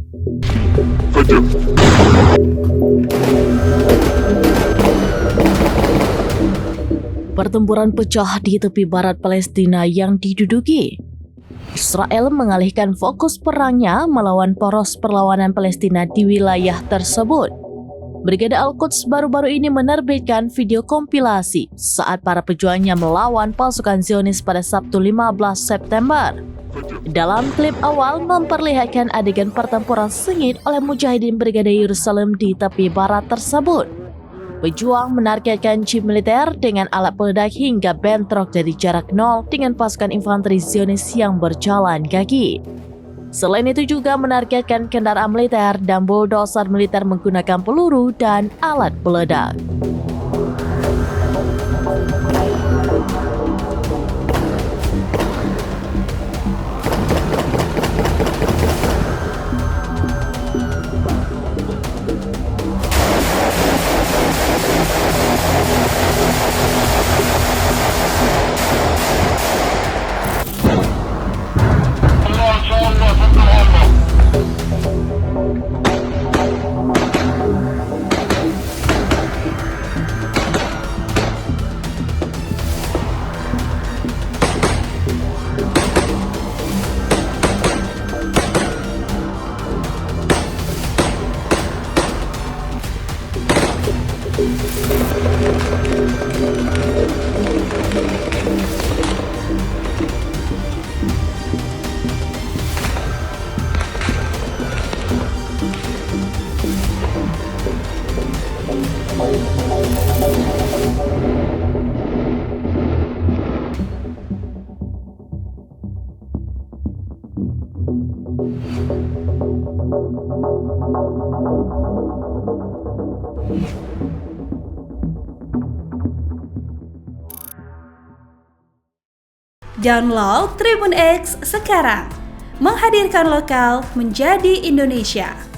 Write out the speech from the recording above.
Hajar. Pertempuran pecah di tepi barat Palestina yang diduduki. Israel mengalihkan fokus perangnya melawan poros perlawanan Palestina di wilayah tersebut. Brigade Al-Quds baru-baru ini menerbitkan video kompilasi saat para pejuangnya melawan pasukan Zionis pada Sabtu 15 September. Dalam klip awal memperlihatkan adegan pertempuran sengit oleh mujahidin Brigade Yerusalem di tepi barat tersebut. Pejuang menargetkan jeep militer dengan alat peledak hingga bentrok dari jarak nol dengan pasukan infanteri Zionis yang berjalan kaki. Selain itu juga menargetkan kendaraan militer dan bulldozer militer menggunakan peluru dan alat peledak. Download Tribun X sekarang, menghadirkan lokal menjadi Indonesia.